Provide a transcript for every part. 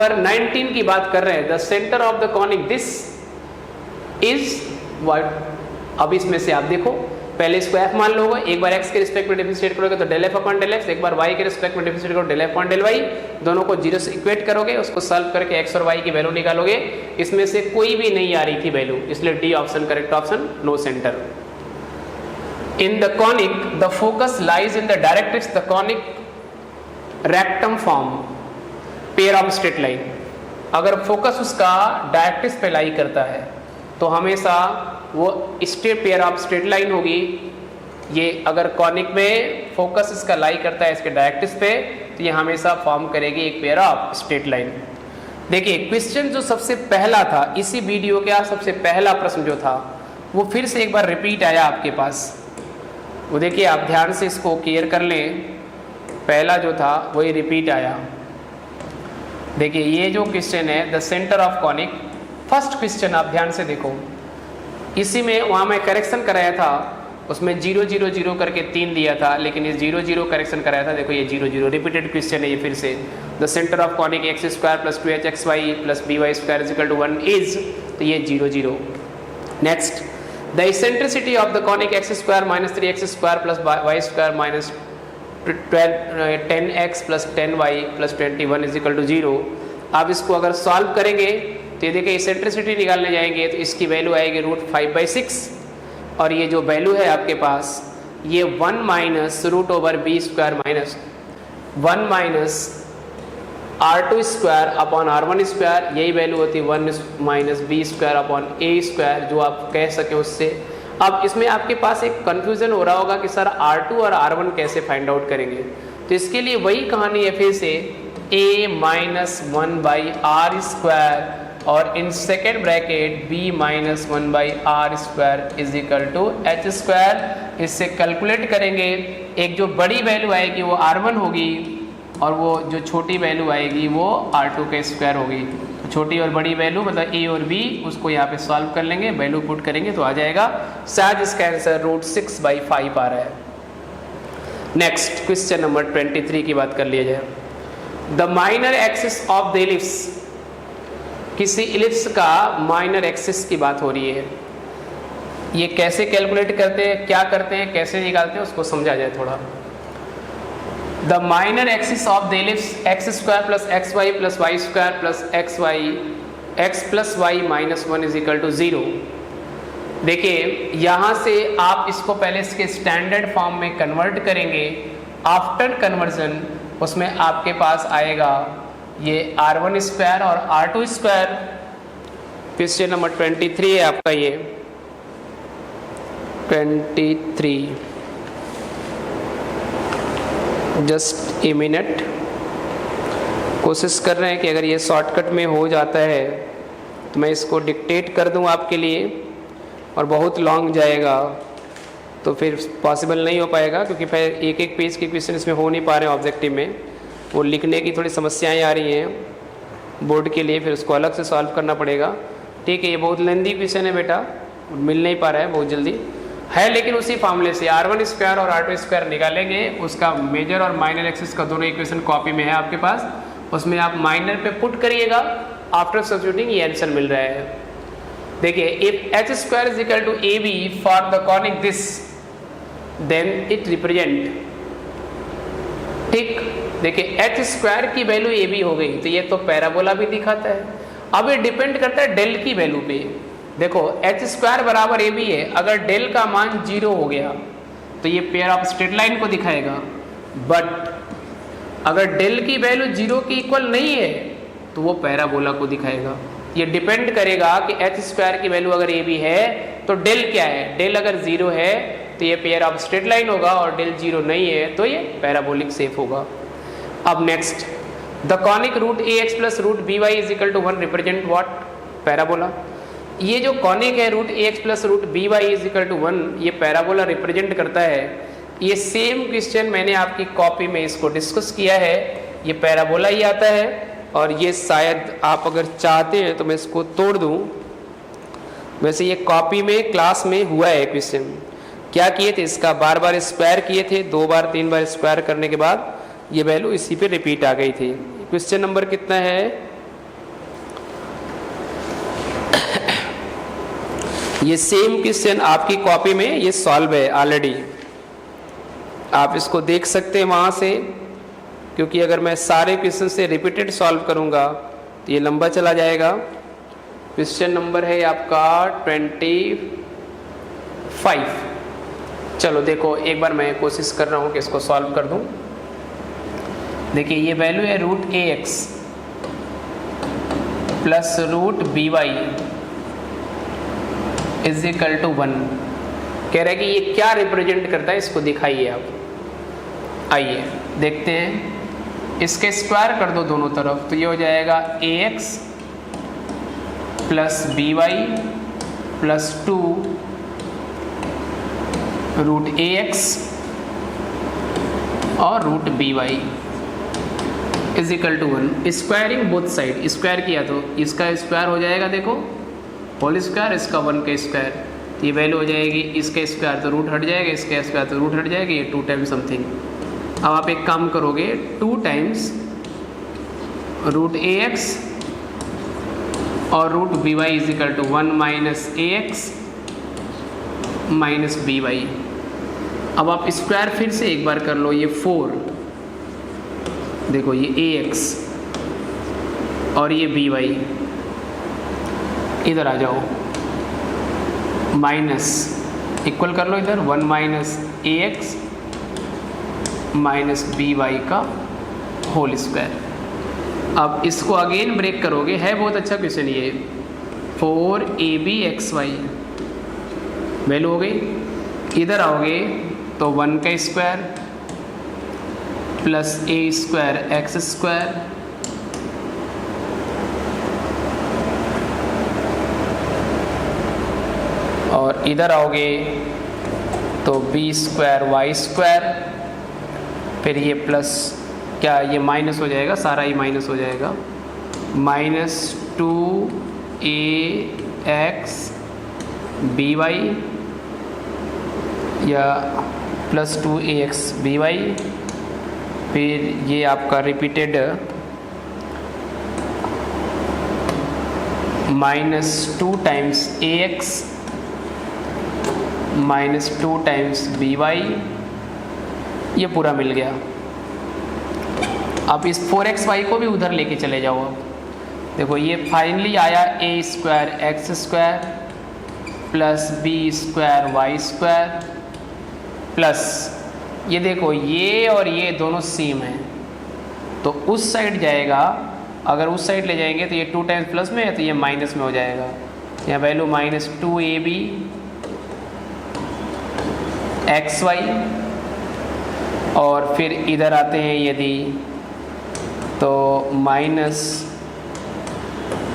पर 19 की बात कर रहे हैं, the center of the conic this is what. अब इसमें से आप देखो, पहले इसको f मान लोगे, एक बार x के रिस्पेक्ट में डिफरेंशिएट करोगे तो del f upon del x, एक बार y के रिस्पेक्ट में डिफरेंशिएट करोगे del f upon del y, दोनों को जीरो से इक्वेट करोगे, उसको सॉल्व करके x और y की वैल्यू निकालोगे। इसमें से कोई भी नहीं आ रही थी वैल्यू, इसलिए D option correct option, no center. In the conic, the focus lies in the directrix, the conic rectum form, pair of straight line। अगर फोकस उसका डायरेक्ट्रिक्स पे लाई करता है तो हमेशा वो straight pair of straight line होगी। ये अगर कॉनिक में फोकस इसका लाई करता है इसके डायरेक्ट्रिक्स पे तो ये हमेशा फॉर्म करेगी एक पेयर ऑफ स्ट्रेट लाइन। देखिए क्वेश्चन जो सबसे पहला था इसी वीडियो का, सबसे पहला प्रश्न जो था वो फिर से एक बार रिपीट आया आपके पास। वो देखिए आप ध्यान से इसको क्लियर कर लें, पहला जो था वही रिपीट आया। देखिए ये जो क्वेश्चन है the center of conic, first question आप ध्यान से देखो, इसी में वहाँ मैं करेक्शन कराया था, उसमें 0 0 0 करके 3 दिया था, लेकिन ये 0 0 करेक्शन कराया था। देखो ये 0 0 रिपीटेड क्वेश्चन है ये फिर से। The center of conic x square plus 2hxy plus by square is equal to 1 is, तो ये 0 0। Next, the eccentricity of the conic x square minus 3x square plus y square minus 10x plus 10y plus 21 is equal to 0। आप इसको अगर solve करेंगे तो ये देखिए eccentricity निकालने जाएंगे तो इसकी वैल्यू आएगी √5/6, और ये जो वैल्यू है आपके पास ये 1 minus √b square minus 1 minus r2 square upon r1 square, यही वैल्यू होती है 1 minus b square upon a square, जो आप कह सकें उससे। अब इसमें आपके पास एक कंफ्यूजन हो रहा होगा कि सर r2 और r1 कैसे फाइंड आउट करेंगे, तो इसके लिए वही कहानी है फिर से, a माइनस 1/r स्क्वायर और in second bracket b minus 1/r square is equal to h square. इससे कैलकुलेट करेंगे, एक जो बड़ी वैल्यू आएगी वो r1 होगी और वो जो छोटी वैल्यू आएगी वो r2 का स्क्वायर होगी। छोटी और बड़ी वैल्यू मतलब a और b, उसको यहाँ पे सॉल्व कर लेंगे, वैल्यू पुट करेंगे तो आ जाएगा। शायद इसका आंसर √6/5 आ रहा है। नेक्स्ट क्वेश्चन नंबर 23 की बात कर लिया जाए। The minor axis of the ellipse, किसी इलिप्स का माइनर एक्सिस की बात हो रही है। ये कैसे कैलकुलेट करते हैं, क्या करते हैं, कैसे निकालते हैं, उसको समझा जाए थोड़ा। The minor axis of the ellipse x square plus xy plus y square plus x plus y minus 1 is equal to 0। देखिए यहाँ से आप इसको पहले इसके स्टैंडर्ड फॉर्म में कन्वर्ट करेंगे। आफ्टर कन्वर्जन उसमें आपके पास आएगा ये r1 स्क्वायर और r2 स्क्वायर। क्वेश्चन नंबर 23 है आपका ये 23। जस्ट ए मिनट, कोशिश कर रहे हैं कि अगर ये शॉर्टकट में हो जाता है तो मैं इसको डिक्टेट कर दूं आपके लिए, और बहुत लॉन्ग जाएगा तो फिर पॉसिबल नहीं हो पाएगा, क्योंकि फिर एक एक पेज के क्वेश्चन इसमें हो नहीं पा रहे हैं ऑब्जेक्टिव में, वो लिखने की थोड़ी समस्याएं आ रही हैं बोर्ड के लिए, फिर उसको अलग से सॉल्व करना पड़ेगा। ठीक है, ये बहुत लेंदी क्वेश्चन है बेटा, मिल नहीं पा रहा है बहुत जल्दी है, लेकिन उसी फॉर्मूले से r1 स्क्वायर और r2 स्क्वायर निकालेंगे। उसका मेजर और माइनर एक्सिस का दोनों इक्वेशन कॉपी में है आपके पास, उसमें आप माइनर पे पुट करिएगा। आफ्टर सब्स्टिट्यूटिंग ये आंसर मिल रहा है। देखिए if h square is equal to ab for the conic this then it represent, ठीक, देखिए h स्क्वायर की वैल्यू ab हो गई तो ये तो पैराबोला भी दिखाता है। अब ये डिपेंड करता है डेल की वैल्यू पे। देखो h स्क्वायर बराबर ab है, अगर डेल का मान 0 हो गया तो ये पेयर ऑफ स्ट्रेट लाइन को दिखाएगा, बट अगर डेल की वैल्यू 0 की इक्वल नहीं है तो वो पैराबोला को दिखाएगा। ये डिपेंड करेगा कि h स्क्वायर की वैल्यू अगर ab है तो डेल क्या है, डेल अगर 0 है तो ये पेयर ऑफ स्ट्रेट लाइन होगा, और डेल 0 नहीं है तो ये पैराबोलिक शेप होगा। अब next, the conic √ax plus √by is equal to 1 represent what, parabola. ये जो कॉनिक है √ax plus √by is equal to 1, ये पैराबोला रिप्रेजेंट करता है। ये सेम क्वेश्चन मैंने आपकी कॉपी में इसको डिस्कस किया है, ये पैराबोला ही आता है, और ये शायद आप अगर चाहते हैं तो मैं इसको तोड़ दूं। वैसे ये कॉपी में क्लास में हुआ है क्वेश्चन। क्या किए थे, इसका बार बार स्क्वायर किए थे, 2 बार 3 बार स्क्वायर करने के बाद ये वैल्यू इसी पे रिपीट आ गई थी। क्वेश्चन नंबर कितना है ये सेम क्वेश्चन आपकी कॉपी में ये सॉल्व है ऑलरेडी, आप इसको देख सकते हैं वहाँ से, क्योंकि अगर मैं सारे क्वेश्चन से रिपीटेड सॉल्व करूँगा तो ये लंबा चला जाएगा। क्वेश्चन नंबर है आपका 25। चलो देखो एक बार मैं कोशिश कर रहा हूँ कि इसको सॉल्व कर दूँ। देखिए ये वैल्यू है √ax plus √by is equal to 1। कह रहा है कि ये क्या रिप्रेजेंट करता है, इसको दिखाइए आप। आइए देखते हैं, इसके स्क्वायर कर दो दोनों तरफ, तो ये हो जाएगा ax plus by plus 2 √ax और √by is equal to 1। Squaring both side, square किया तो इसका स्क्वायर हो जाएगा, देखो होल स्क्वायर, इसका 1 का स्क्वायर, ये वैल्यू हो जाएगी, इसका स्क्वायर तो रूट हट जाएगा, इसका स्क्वायर तो रूट हट जाएगा, ये 2 टाइम्स समथिंग। अब आप एक काम करोगे, 2 टाइम्स √ax और √by is equal to 1 minus ax minus by। अब आप स्क्वायर फिर से एक बार कर लो, ये 4, देखो ये ax और ये by, इधर आ जाओ, माइनस इक्वल कर लो इधर, 1 माइनस ax माइनस by का होल स्क्वायर। अब इसको अगेन ब्रेक करोगे, है बहुत अच्छा क्वेश्चन ये, 4abxy वैल्यू हो गई, इधर आओगे तो 1 का स्क्वायर प्लस a² x², और इधर आओगे तो b² y², फिर ये प्लस क्या, ये माइनस हो जाएगा, सारा ही माइनस हो जाएगा, माइनस 2ax by या प्लस 2ax by, फिर ये आपका repeated minus 2 times ax minus 2 times by, ये पूरा मिल गया। अब इस 4xy को भी उधर लेके चले जाओ। अब देखो ये फाइनली आया a² x² plus b² y² plus, ये देखो ये और ये दोनों सेम है, तो उस साइड जाएगा, अगर उस साइड ले जाएंगे तो ये 2 टाइम्स प्लस में है, तो ये माइनस में हो जाएगा, यहाँ वैल्यू माइनस 2ab xy, और फिर इधर आते हैं यदि तो माइनस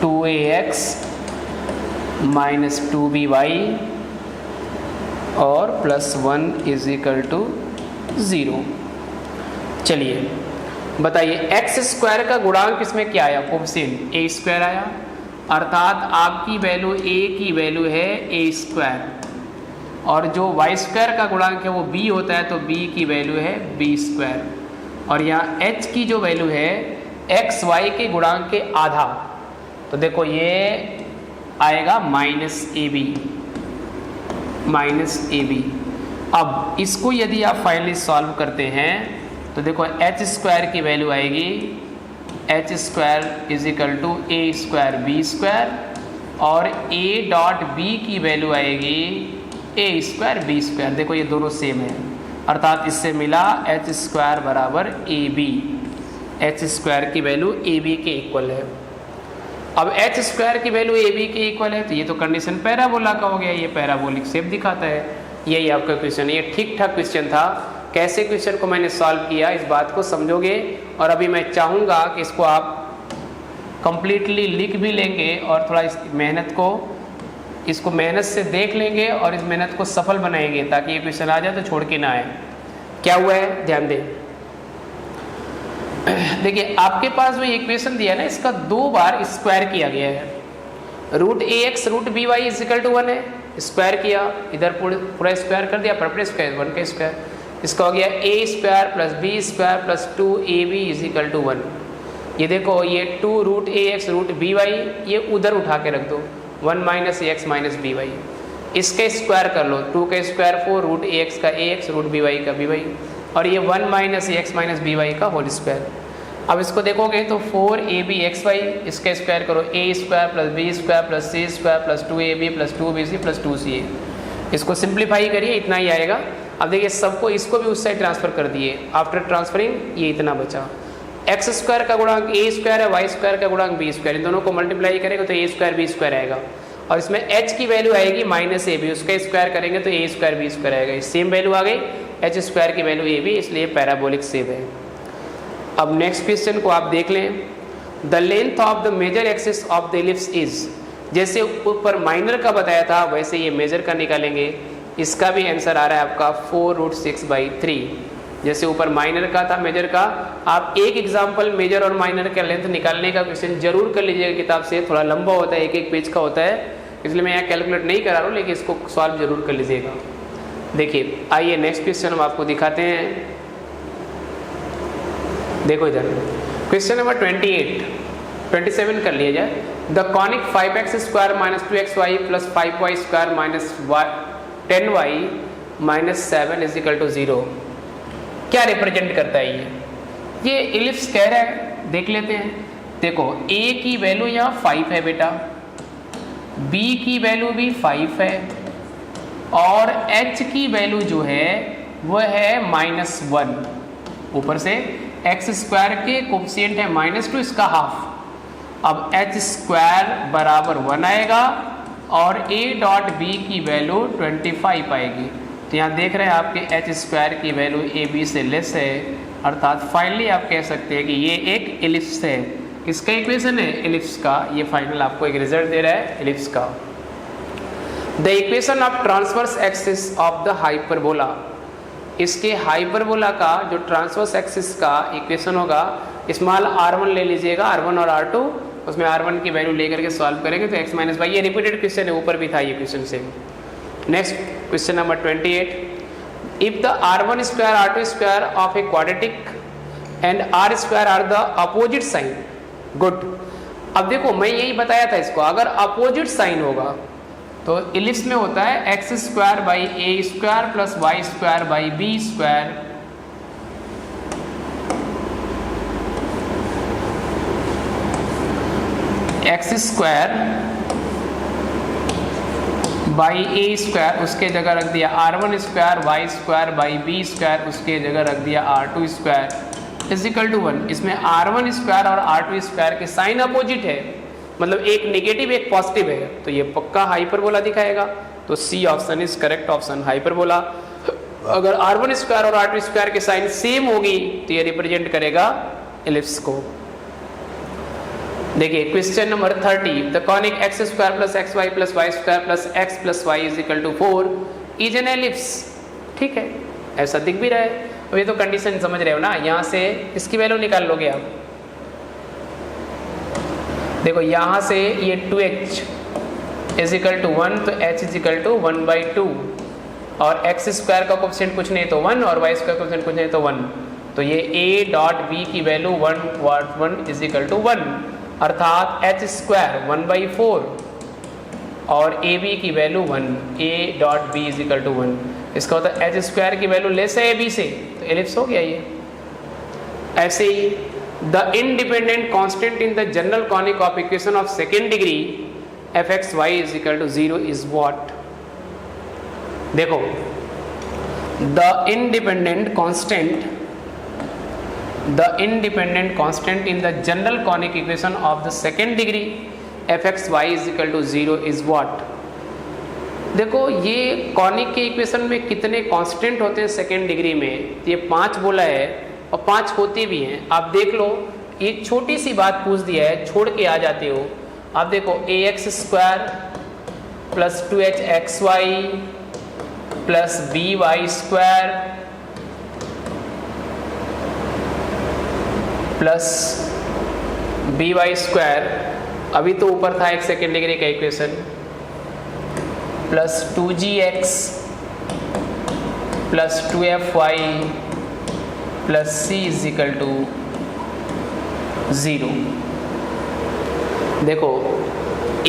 2ax माइनस 2by और प्लस 1 इज इक्वल टू 0। चलिए बताइए, x² का गुणांक इसमें क्या आया, कोफिशिएंट a² आया, अर्थात आपकी वैल्यू a की वैल्यू है a², और जो y² का गुणांक है वो b होता है, तो b की वैल्यू है b², और यहाँ h की जो वैल्यू है xy के गुणांक के आधा, तो देखो ये आएगा -ab। अब इसको यदि आप फाइनली सॉल्व करते हैं तो देखो h² की वैल्यू आएगी h² is equal to a² b², और a.b की वैल्यू आएगी a² b²। देखो ये दोनों सेम है, अर्थात इससे मिला h² बराबर ab, h² की वैल्यू ab के इक्वल है। अब h² की वैल्यू ab के इक्वल है, तो ये तो कंडीशन पैराबोला का हो गया, ये पैराबोलिक शेप दिखाता है। यही आपका क्वेश्चन, ये ठीक ठाक क्वेश्चन था। कैसे क्वेश्चन को मैंने सॉल्व किया इस बात को समझोगे, और अभी मैं चाहूँगा कि इसको आप कंप्लीटली लिख भी लेंगे और थोड़ा इस मेहनत को, इसको मेहनत से देख लेंगे और इस मेहनत को सफल बनाएंगे, ताकि ये क्वेश्चन आ जाए तो छोड़ के ना आए। क्या हुआ है ध्यान दें, देखिए आपके पास जो इक्वेशन दिया है ना, इसका 2 बार स्क्वायर किया गया है। √ax √by is equal to 1 है, स्क्वायर किया, इधर पूरा स्क्वायर कर दिया, प्रॉपर स्क्वायर 1 का स्क्वायर, इसका हो गया a² plus b² plus 2ab is equal to 1। ये देखो ये 2 √ax √by ये उधर उठा के रख दो, 1 माइनस ax माइनस by, इसके स्क्वायर कर लो, 2 का स्क्वायर 4, रूट ए एक्स का ए एक्स, रूट बी वाई का बी वाई, और ये 1 माइनस ए एक्स माइनस बी वाई का होल स्क्वायर। अब इसको देखोगे तो 4ab xy, इसका स्क्वायर करो, a square plus B square plus C square plus 2ab plus 2bc plus 2ca। इसको सिंप्लीफाई करिए, इतना ही आएगा। अब देखिए सबको, इसको भी उस साइड ट्रांसफर कर दिए, आफ्टर ट्रांसफरिंग ये इतना बचा। एक्स स्क्वायर का गुणांक ए स्क्वायर है, वाई स्क्वायर का गुणांक बी स्क्वायर, इन दोनों को मल्टीप्लाई करेंगे तो ए स्क्वायर बी स्क्वायर आएगा, और इसमें h की वैल्यू आएगी माइनस ए बी, उसका स्क्वायर करेंगे तो ए स्क्वायर बी स्क्वायर आएगा। सेम वैल्यू आ गई, h स्क्वायर की वैल्यू ए बी, इसलिए पैराबोलिक सेव है। अब नेक्स्ट क्वेश्चन को आप देख लें। The length of the major axis of the ellipse is, जैसे ऊपर माइनर का बताया था वैसे ये मेजर का निकालेंगे। इसका भी आंसर आ रहा है आपका 4√6/3। जैसे ऊपर माइनर का था, मेजर का, आप एक एग्जांपल मेजर और माइनर का लेंथ निकालने का क्वेश्चन जरूर कर लीजिएगा किताब से, थोड़ा लंबा होता है, एक एक पेज का होता है, इसलिए मैं यहाँ कैलकुलेट नहीं करा रहा हूँ, लेकिन इसको सॉल्व जरूर कर लीजिएगा। देखिए आइए नेक्स्ट क्वेश्चन हम आपको दिखाते हैं। देखो इधर क्वेश्चन नंबर 27 कर लिया जाए। The conic 5x² minus 2xy plus 5y² minus 10y minus 7 is equal to 0 क्या रिप्रेजेंट करता है? ये इलिप्स कह रहा है, देख लेते हैं। देखो a की वैल्यू यहाँ 5 है बेटा, b की वैल्यू भी 5 है, और h की वैल्यू जो है वह है -1। ऊपर से एक्स स्क्वायर के कोफिशिएंट है -2, इसका हाफ। अब h स्क्वायर बराबर 1 आएगा और a डॉट b की वैल्यू 25 आएगी। तो यहाँ देख रहे हैं आपके h स्क्वायर की वैल्यू ए बी से लेस है, अर्थात फाइनली आप कह सकते हैं कि ये एक इलिप्स है। किसका इक्वेशन है? इलिप्स का। ये फाइनल आपको एक रिजल्ट दे रहा है इलिप्स का। The equation of transverse axis of the hyperbola, इसके हाइपरबोला का जो ट्रांसवर्स एक्सिस का इक्वेशन होगा, स्मॉल r1 ले लीजिएगा, r1 और r2, उसमें r1 की वैल्यू लेकर के सॉल्व करेंगे तो x माइनस वाई, ये रिपीटेड क्वेश्चन है, ऊपर भी था ये question same. Next question number 28, if the r1 square r2 square of a quadratic and r square are the opposite sign, good. अब देखो मैं यही बताया था इसको, अगर अपोजिट साइन होगा तो इलिप्स में होता है x square by a square plus y square by b square x square by a square, उसके जगह रख दिया r1 square y square by b square, उसके जगह रख दिया r2 square is equal to 1। इसमें r1 स्क्वायर और r2 स्क्वायर के साइन अपोजिट है, मतलब एक नेगेटिव एक पॉजिटिव है, तो ये पक्का हाइपरबोला दिखाएगा। तो C option is correct option, hyperbola. अगर r1 स्क्वायर और r2 स्क्वायर के साइन सेम होगी तो ये रिप्रेजेंट करेगा इलिप्स को। देखिए question number 30, the conic x square plus x y plus y square plus x plus y is equal to 4 is an ellipse. ठीक है, ऐसा दिख भी रहा है। अब ये तो कंडीशन समझ रहे हो ना, यहाँ से इसकी वैल्यू निकाल लोगे आप। देखो यहाँ से ये 2h इज इक्वल टू 1, तो h इज इक्वल टू 1/2, और एक्स स्क्वायर का कोफिशिएंट कुछ नहीं तो 1, और वाई स्क्वायर का कोफिशिएंट कुछ नहीं तो 1, तो ये a डॉट b की वैल्यू 1 इज इक्वल टू 1, अर्थात h स्क्वायर 1/4 और a b की value 1, a dot b is equal to 1। इसका होता है h स्क्वायर की वैल्यू लेस है a b से, तो एलिप्स हो गया ये। ऐसे ही the independent constant in the general conic of equation of second degree fxy is equal to 0 is what? देखो the independent constant in the general conic equation of the second degree fxy is equal to 0 is what? देखो ये conic के equation में कितने constant होते हैं second degree में, ये 5 बोला है और 5 होते भी हैं। आप देख लो, ये छोटी सी बात पूछ दिया है, छोड़ के आ जाते हो। आप देखो ax square plus 2hxy plus by square plus by square, अभी तो ऊपर था एक सेकेंड डिग्री का equation, plus 2gx plus 2fy plus c is equal to 0। देखो a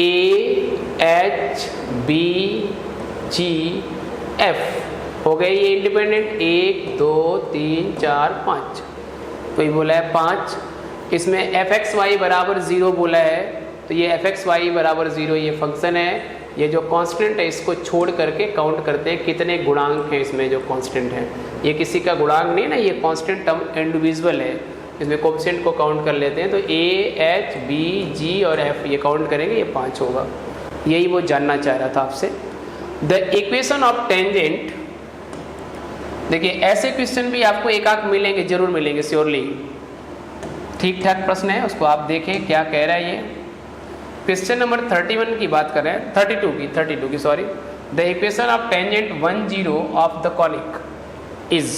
h b G F हो गए ये इंडिपेंडेंट, 1 2 3 4 5, तो ये बोला है 5। इसमें एफ एक्स वाई बराबर 0 बोला है, तो ये एफ एक्स वाई बराबर 0 ये फंक्शन है। ये जो कांस्टेंट है इसको छोड़ करके काउंट करते हैं कितने गुणांक हैं इसमें जो कांस्टेंट है। ये किसी का गुणांक नहीं ना, ये कांस्टेंट टर्म इंडिविजुअल है, इसमें कोएफिशिएंट को काउंट कर लेते हैं। तो ए एच बी जी और एफ ये काउंट करेंगे, ये 5 होगा। यही वो जानना चाह रहा था आपसे। द इक्वेशन ऑफ टेंजेंट, देखिए ऐसे क्वेश्चन भी आपको एक आध मिलेंगे, जरूर मिलेंगे श्योरली। ठीक ठाक प्रश्न है, उसको आप देखें क्या कह रहा है ये। क्वेश्चन नंबर 31 की बात कर रहे हैं, 32 की sorry. The equation of tangent 10 of the conic is,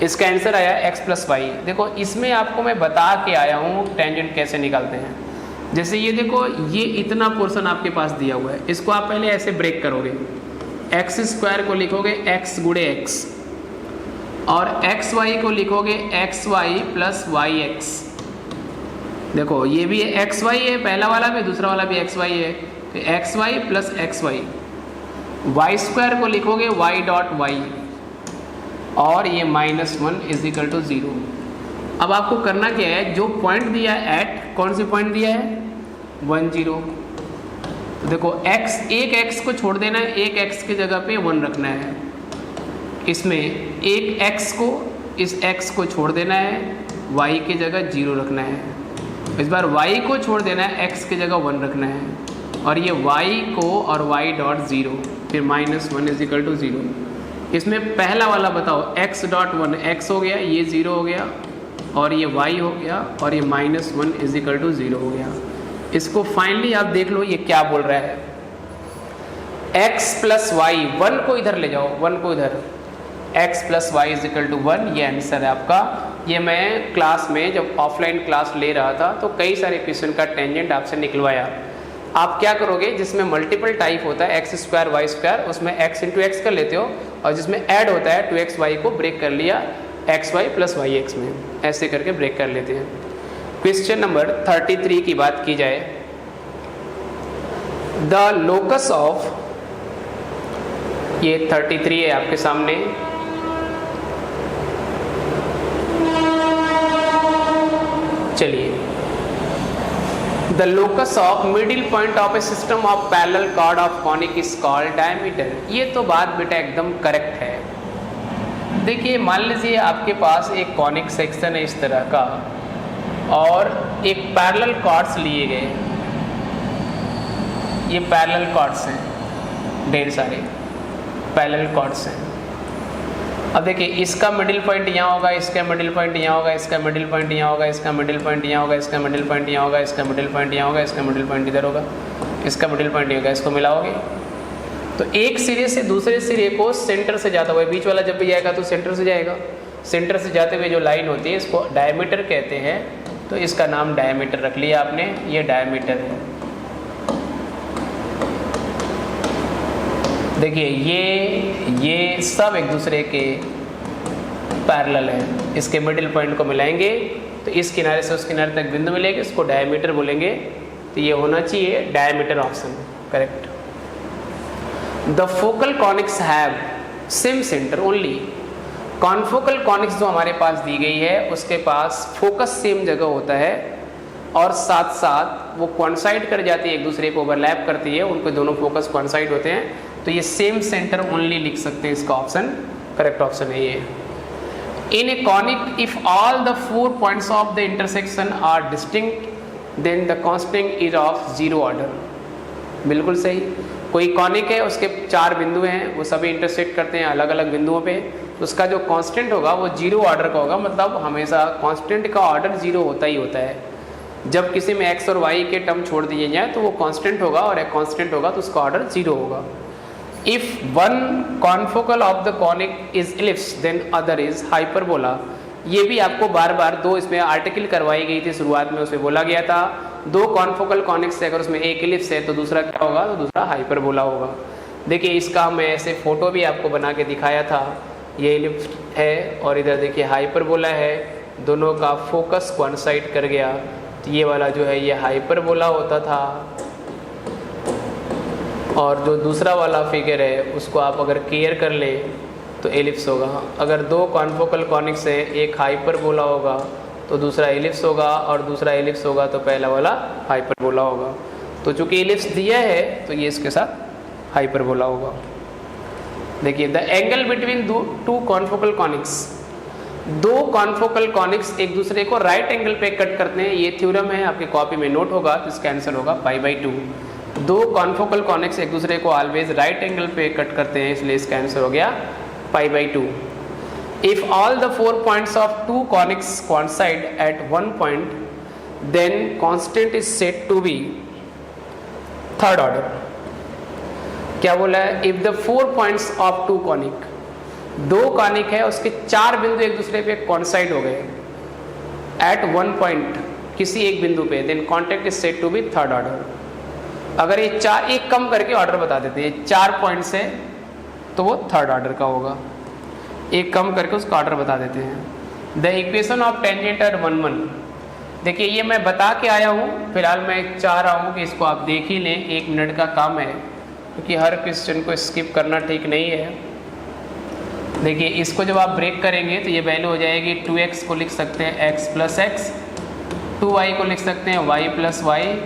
इसका आंसर आया x प्लस वाई। देखो इसमें आपको मैं बता के आया हूँ टेंजेंट कैसे निकालते हैं। जैसे ये देखो, ये इतना पोर्शन आपके पास दिया हुआ है, इसको आप पहले ऐसे ब्रेक करोगे, एक्स स्क्वायर को लिखोगे x गुणे x, और एक्स वाई को लिखोगे x y plus y x. देखो ये भी एक्स वाई है, पहला वाला भी, दूसरा वाला भी एक्स वाई है, तो x y plus x y. Y square को लिखोगे वाई डॉट वाई, और ये -1 इज इक्वल टू 0। अब आपको करना क्या है, जो पॉइंट दिया है एट, कौन सी पॉइंट दिया है 1 0, तो देखो x, एक x को छोड़ देना है, एक x की जगह पे 1 रखना है। इसमें एक x को, इस x को छोड़ देना है, y की जगह 0 रखना है। इस बार y को छोड़ देना है, x की जगह 1 रखना है, और ये y को और y डॉट 0, फिर -1 इज इक्वल टू 0। इसमें पहला वाला बताओ, x डॉट 1 x हो गया, ये 0 हो गया, और ये y हो गया, और ये -1 इज इक्वल टू 0 हो गया। इसको फाइनली आप देख लो ये क्या बोल रहा है, x प्लस वाई, 1 को इधर ले जाओ, 1 को इधर, x plus y is equal to 1, ये आंसर है आपका। ये मैं क्लास में जब ऑफलाइन क्लास ले रहा था तो कई सारे क्वेश्चन का टेंजेंट आपसे निकलवाया। आप क्या करोगे, जिसमें मल्टीपल टाइप होता है एक्स स्क्वायर वाई स्क्वायर, उसमें x इंटू एक्स कर लेते हो, और जिसमें ऐड होता है 2x y को ब्रेक कर लिया x y plus y x में, ऐसे करके ब्रेक कर लेते हैं। क्वेश्चन नंबर 33 की बात की जाए, द लोकस ऑफ, ये 33 है आपके सामने, चलिए। The locus of middle point of a system of parallel chord of conic is called diameter. ये तो बात बेटा एकदम करेक्ट है। देखिए मान लीजिए आपके पास एक कॉनिक सेक्शन है इस तरह का, और एक पैरेलल कॉर्ड्स लिए गए, ये पैरेलल कॉर्ड्स हैं, ढेर सारे पैरेलल कॉर्ड्स हैं। अब देखिए इसका मिडिल पॉइंट यहाँ होगा, इसका मिडिल पॉइंट यहाँ होगा, इसका मिडिल पॉइंट यहाँ होगा, इसका मिडिल पॉइंट यहाँ होगा, इसका मिडिल पॉइंट यहाँ होगा, इसका मिडिल पॉइंट यहाँ होगा, इसका मिडिल पॉइंट इधर होगा, इसका मिडिल पॉइंट होगा। इसको मिलाओगे तो एक सिरे से दूसरे सिरे को सेंटर से जाता हुआ, बीच वाला जब भी जाएगा तो सेंटर से जाएगा, सेंटर से जाते हुए जो लाइन होती है इसको डायमीटर कहते हैं। तो इसका नाम डायमीटर रख लिया आपने, ये डायमीटर है। देखिए ये सब एक दूसरे के पैरेलल है। इसके मिडिल पॉइंट को मिलाएंगे तो इस किनारे से उस किनारे तक बिंदु मिलेंगे, इसको डायमीटर बोलेंगे। तो ये होना चाहिए diameter option, correct. The focal conics have same centre only. Confocal conics जो हमारे पास दी गई है उसके पास फोकस सेम जगह होता है, और साथ साथ वो कॉन्साइड कर जाती है, एक दूसरे को ओवरलैप करती है, उनके दोनों फोकस कॉन्साइड होते हैं। तो ये सेम सेंटर ओनली लिख सकते हैं, इसका ऑप्शन करेक्ट ऑप्शन है ये। In a conic if all the 4 points of the intersection are distinct then the constant is of 0 order. बिल्कुल सही। कोई कॉनिक है, उसके 4 बिंदु हैं, वो सभी इंटरसेक्ट करते हैं अलग अलग बिंदुओं पे, तो उसका जो कांस्टेंट होगा वो 0 ऑर्डर का होगा। मतलब हमेशा कांस्टेंट का ऑर्डर 0 होता ही होता है। जब किसी में x और y के टर्म छोड़ दिए जाए तो वो कांस्टेंट होगा, और एक कांस्टेंट होगा तो उसका ऑर्डर 0 होगा। If one confocal of the conic is ellipse then other is hyperbola. ये भी आपको बार बार 2 इसमें आर्टिकल करवाई गई थी, शुरुआत में उसमें बोला गया था 2 कॉन्फोकल कॉनिक्स से अगर उसमें एक इलिप्स है तो दूसरा क्या होगा, तो दूसरा हाइपरबोला होगा। देखिए इसका मैं ऐसे फोटो भी आपको बना के दिखाया था, ये इलिप्स है और इधर देखिए हाइपरबोला है, दोनों का फोकस कोइंसाइड कर गया। तो ये वाला जो है ये हाइपरबोला होता था, और जो दूसरा वाला फिगर है उसको आप अगर केयर कर ले तो एलिप्स होगा। अगर दो कॉन्फोकल कॉनिक्स है, एक हाइपरबोला होगा तो दूसरा एलिप्स होगा, और दूसरा एलिप्स होगा तो पहला वाला हाइपरबोला होगा। तो चूंकि एलिप्स दिया है तो ये इसके साथ हाइपरबोला होगा। देखिए the angle between two confocal conics, दो कॉन्फोकल कॉनिक्स एक दूसरे को राइट एंगल पे कट करते हैं। ये थ्योरम है, आपके कॉपी में नोट होगा, तो इसका आंसर होगा π/2। दो कॉन्फोकल कॉनिक्स एक दूसरे को ऑलवेज राइट एंगल पे कट करते हैं, इसलिए इसका आंसर हो गया π/2। If all the 4 points of two conics coincide at one point, then constant is said to be third order। क्या बोला है? If the 4 points of two conic, दो कॉनिक है उसके चार बिंदु एक दूसरे पे coincide हो गए at one point, किसी एक बिंदु पे, then contact is said to be third order। अगर ये चार, एक कम करके ऑर्डर बता देते हैं, 4 पॉइंट्स है तो वो थर्ड ऑर्डर का होगा, एक कम करके उसका ऑर्डर बता देते हैं। The equation of tangent at 1 1, देखिए ये मैं बता के आया हूँ, फिलहाल मैं चाह रहा हूँ कि इसको आप देख ही लें, 1 मिनट का काम है, क्योंकि हर क्वेश्चन को स्किप करना ठीक नहीं है। देखिए इसको जब आप ब्रेक करेंगे तो ये वैल्यू हो जाएगी 2x को लिख सकते हैं x प्लस एक्स, 2y को लिख सकते हैं y प्लस वाई,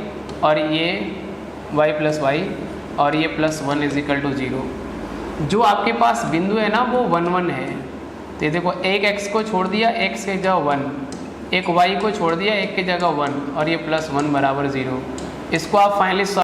और ये y प्लस वाई, और ये प्लस 1 इज इक्वल टू 0। जो आपके पास बिंदु है ना वो 1 1 है, तो ये देखो एक x को छोड़ दिया, x की जगह 1, एक y को छोड़ दिया, एक की जगह 1, और ये प्लस 1 बराबर 0। इसको आप फाइनली